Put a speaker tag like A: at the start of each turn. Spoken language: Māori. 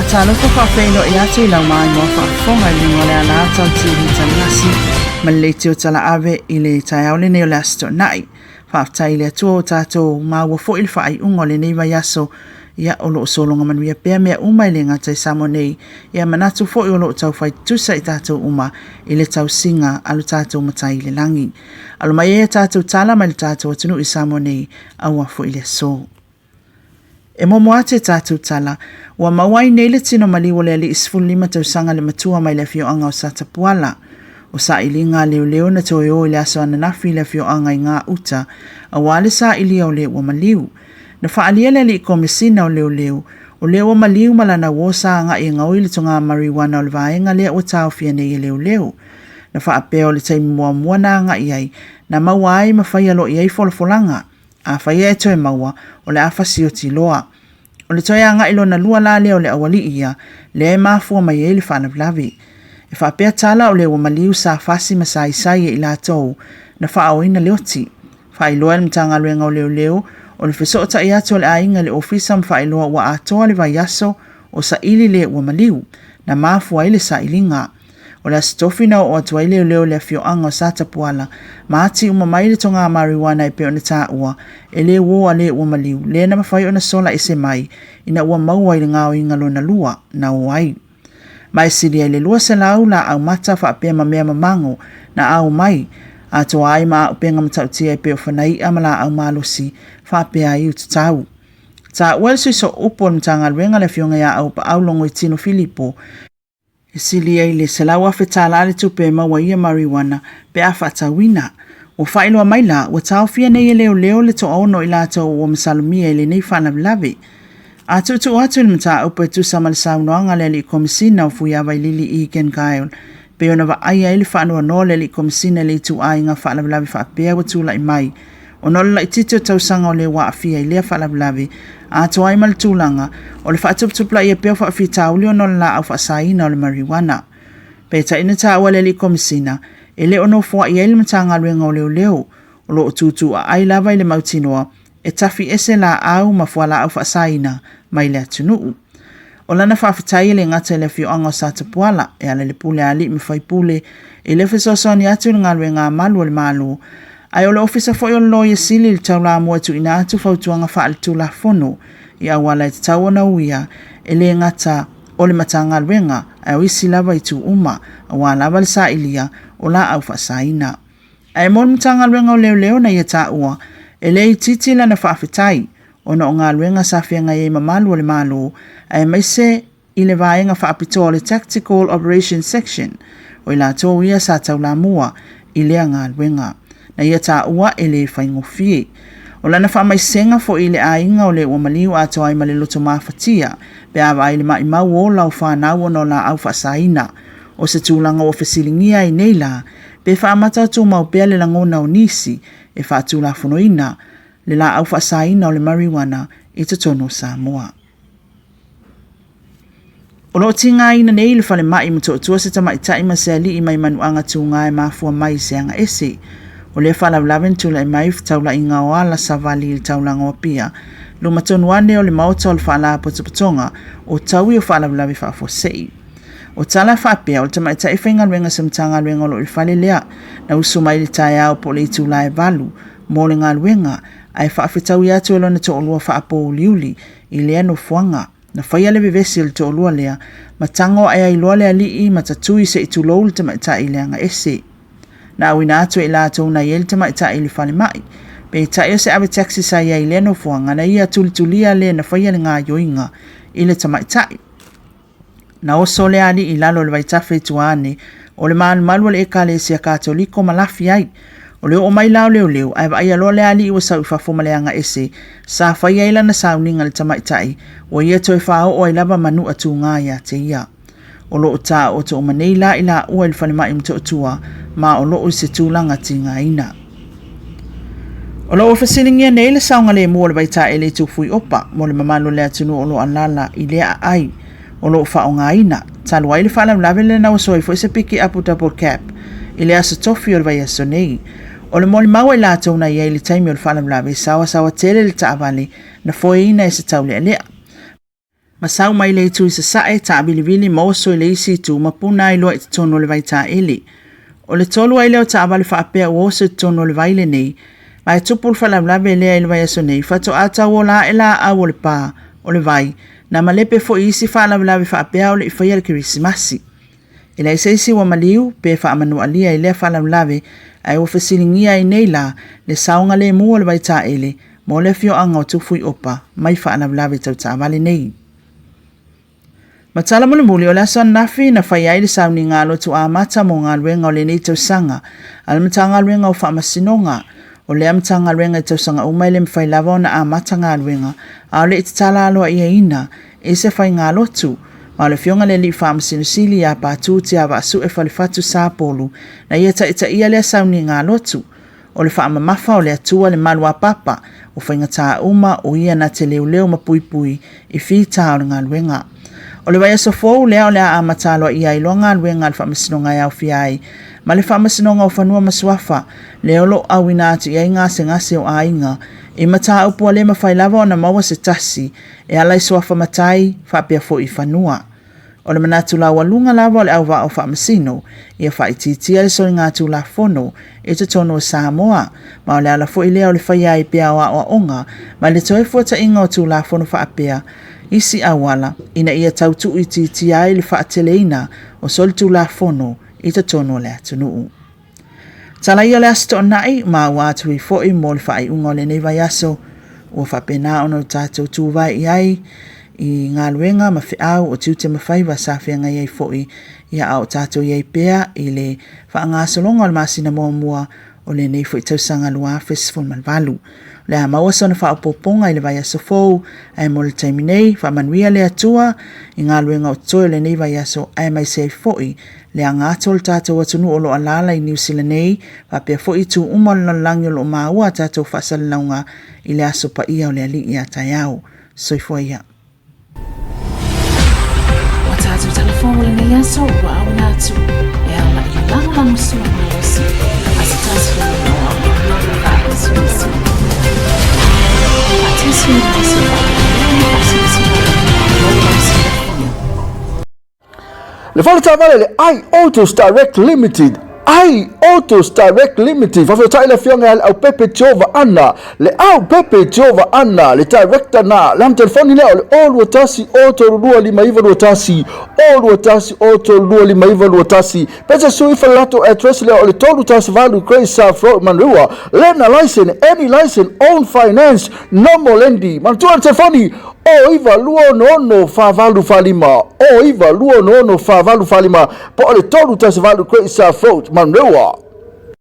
A: talo ko whawheno I atu I lau mai mo whawhonga I ngole a la tau tihi TALA'LASI ma le teo TALA'AVE I le tai au le neo le asoToonai. Whawtai le atua o tātou maua fo il whai ungo le nei vai aso ia o loo solonga manuia pēr mea umai le ngatai Samoa nei ia manatu fo I o loo tau whai tusa I tātou uma I le tau singa alu tātou matai le langi. Alu mai e tātou tala mai le tātou atunu I Samoa nei aua fo I le so. E momo ate tātou tala, ua mawai nei le tino maliwa le ali isfulima tau sanga le matua mai le fio anga o satapuala. O sa ili ngā leo na toi o I le aso ananafi le fio anga I ngā uta, a wale sa ili au le ua maliu. Na whaalia le li komisina o leo, o leo maliu malana wosa anga I ngau ili tonga marijuana o le vaenga lea o tau fia nei leo. Na whaapeo le taimi mua na anga iai, na mawai mawhai alo iai folfolanga. A whaia e toi maua o le awhasi o tiloa. O le toi anga ilo na lua la leo le awali ia, le e mafua mai e le whanavlavi. E whapea tala o le wamaliu sa whasi masai sai e ila tau, na whaoina leoti. Whailoa le mtanga luenga o leo, o le whesota I ato le ainga le ofisa mwhailoa wa atoa le vai aso o sa ili le wamaliu, na mafua ile sa ilinga. O le asitofina o atua leo le fio anga o satapuala, maati umamai le tonga marijuana I peo na taa ua, e le woa le ua maliu, le na mawhai o na sola ese mai, ina ua maua I le ngao I ngalo na lua, na uai. Mai siri le lua se lau la au mata whaapea mamea mamango, na au mai, atua ai maa upenga matautia I peo whanai amala au malosi, whaapea I utatau. Ta uel so upo mtanga luenga le fionga ya au pa au longo I tino Filipo, Silia I le salawa fetala le tupe maua ia marijuana pe a whatawina. O whailoa maila, wa tau fia nei leo le to ono I lato o masalumia I le nei whanavlavi. A tutu atu le mta upe tu samal saunoanga le li komisina o fuia vai lili I Ken Kail. Pe ona wa aia ili whanua no le li komisina le tu ai nga whanavlavi whaapea wa tula I mai. O nola I tito tausanga o le wa afia I lea whanavlavi. A toai mal tūlanga, o le whaatuptupla I a peo whaafi tauli o nola la au whaasaina o le marijuana. Peta ina ta awa le li komisina, e le ono fua I ele matanga ruenga o leo, o lo tutu a ai lava I le mautinoa, e tafi ese la au mafua la au whaasaina, mai le atunuu. O lana whaafitai le ngata le fio anga o satapuala, e ala le pule ali me whai pule, e le whesosoni atu ngā ruenga malu o le malu, ai o le ofisa foi o loia sili le tau la mua tu ina atu fautuanga whaale tu la fono I awala I tau ona uia e le ngata o le matanga luenga ai o isi lava I tu uma a wā lava le sa ilia o la au whasaina. Ai mo le matanga luenga o leo na ia ta ua e le I titi la na whaafetai o na o ngā luenga sa whianga e mamalu o le malo ai maise I le vaenga whaapitoa le Tactical Operations Section o I la tō ia sa tau la mua I lea ngā luenga. Na ia ta ua e le whaingofie. O lana whaamaisenga fo I le ainga o le uamaliu ato ai ma le loto mawhatia, pe awa ai le mai mau o lau whanau o no la au whasaina, o se tūlanga o whasilingia I nei la, pe whaamata tū mau pea le langona o nisi, e whaatūla whonoina, le la au whasaina o le marijuana I te tono Samoa. O lo tinga ina nei le whale mai muto tua se tamai taima se ali I mai manuanga tūnga e mafua mai se anga ese, o le whala laven tula I mai taula I ngā wala savali I taula ngawapia, lo matonu ane o le mauta o le whala potopotonga o taui o whala lavi whafosei. O tala whapea o le tamai tai whainga luenga sa mtanga luenga o lo I whale lea, na uso mai le tai au po le tula e valu, mo le ngā luenga, ai whaafetau I atu e lona to olua whaapo uliuli, I lea no fuanga, na whaia le vivesi le to olua lea, matango ai ai loa lea lii matatui se I tulou le tamai tai leanga ese. Na awina atu I la tōna I ele tamai tai le whale mai. Pe tai o se awe taxi sa ia I le no fuanga na ia tulitulia le na whaia le ngā yoinga I le tamai tai. Na oso le ali I lalo le waitafe tuane o le malu le eka le sia katoliko malafi ai. O leo o mai lao leo ai ai alo le ali I wa sau I whafoma le anga ese sa whaia ila na sauninga le tamai tai o ia toi whao o I lava manu atu ngā ia te ia. O loo ta o to maneila ila ua I whale mai mto tua ma o loo I se tūlanga tinga ina. O loo whasilingia nei le saunga le mua le waita e le tūfui opa mo le mamalo le atunu o loo alala I lea ai o loo whaonga ina. Talu ai le whala mlawe le na wasoi fo isa piki apu double cap I le asa tofi o le vai aso nei. O le moli maua I la tauna I le taimi o le whala mlawe sawa tele le taavale na foe ina e se tau lea lea. Masau mai le tui sa sae ta abilivili maoso le isi tu mapuna ilo i tono le VaiteleTai. O le tolu ai leo ta abali whaapea uoso i tono le vaile nei, mai tupul whalawlawe lea i le vai aso nei, whato ata o la e la au o le pā o le vai, na malepe fo isi whalawlawe whaapea o le i whaia le kirisimasi. Ila isaisi wa maliu, pe whaamanu alia i lea whalawlawe, ai o whasilingia i nei la, le saunga le mua le VaiteleTai, mo le fio anga o tufui opa, mai whalawlawe tau ta abali nei. Matala muli muli o le aso nafi na whai ai le sauni ngā lotu a mata mo ngā luenga o le nei tau sanga, ala mata ngā luenga o whaamasinonga, o le amata ngā luenga i tau sanga umai le mwhai lava o na a mata ngā luenga, a o le iti tala aloa ia ina, e se whai ngā lotu, ma o le fionga le li whaamasinosili a pātū ti a wasu e whalifatu sā polu, na ia ta ita ia le sauni ngā lotu, o le whaamamafa o le atua le malua papa, o whainga tā uma o ia na te leo leo mapui pui, i whita o le ngā luenga. O le vai aso fou lea o lea a matalo ia i longa luenga al whamasinonga i au fiai. Ma le whamasinonga o whanua masuafa, leo lo au ina atu ia inga se ngase o ainga. I mata upua le mawhai lava o na maua se tasi, e alai suafa matai, whapea fo i whanua. O le manatu la walunga lava o le au wa o whamasino, ia whaititia le sori ngā tū la fono, e te tono o SAMOA, ma o le ala fo i lea o le whaiai pia o a onga, ma le toi fuata inga o tū la fono whaapea, isi awala, ina ia tautu i ti ai le whaateleina o solitu la fono i te tono le atunuu. Tala ia le asoToonai, ma wātu i foi mo le whai unga o le nei vai aso, ua whapena ono tātou tūwai i ai, i ngā luenga ma whiau o tiute mawhai wa sāwhianga iai foi, ia au tātou iai pēa i le whaangasolonga o le masina mua o le nei foi tausanga lua festival manvalu. Le a mawasa na whaapoponga i le vai aso fou, ai mo le taimi nei, whamanuia le atua, i ngā luenga o toi le nei vai aso, ai mai sei foi, le a ngātol tātou atunu o lo alala i New Zealand nei, whapea foi tu umala langi o lo maua tātou whasalaunga i le aso pa ia o le ali i a tai au. Soifua ia.
B: Wa tātou telefonu le nei aso, wa au nātu, e au la i langalangu sua mawasi, asitasi o lo au i langu kāpasuisi.
C: Le fale tavale le I.AUTOSDIRECT Limited. I.AUTOSDIRECT Limited. Whawhetai le fionga Leaupepe Vaana. Leaupepe Vaana. Le director na. Le am telefoni leo le olu atasi asoLua 5 olu atasi asoLua 5 Pesa sui falato address leo le tolu tasi valu Grace South Road Manrua. Lena license, any license, own finance, no molendi. Mantua telefoni. O iva luo no favalu falima. O iva luo no favalu falima. Po le tolu tasi valu Grace South Road Manrua.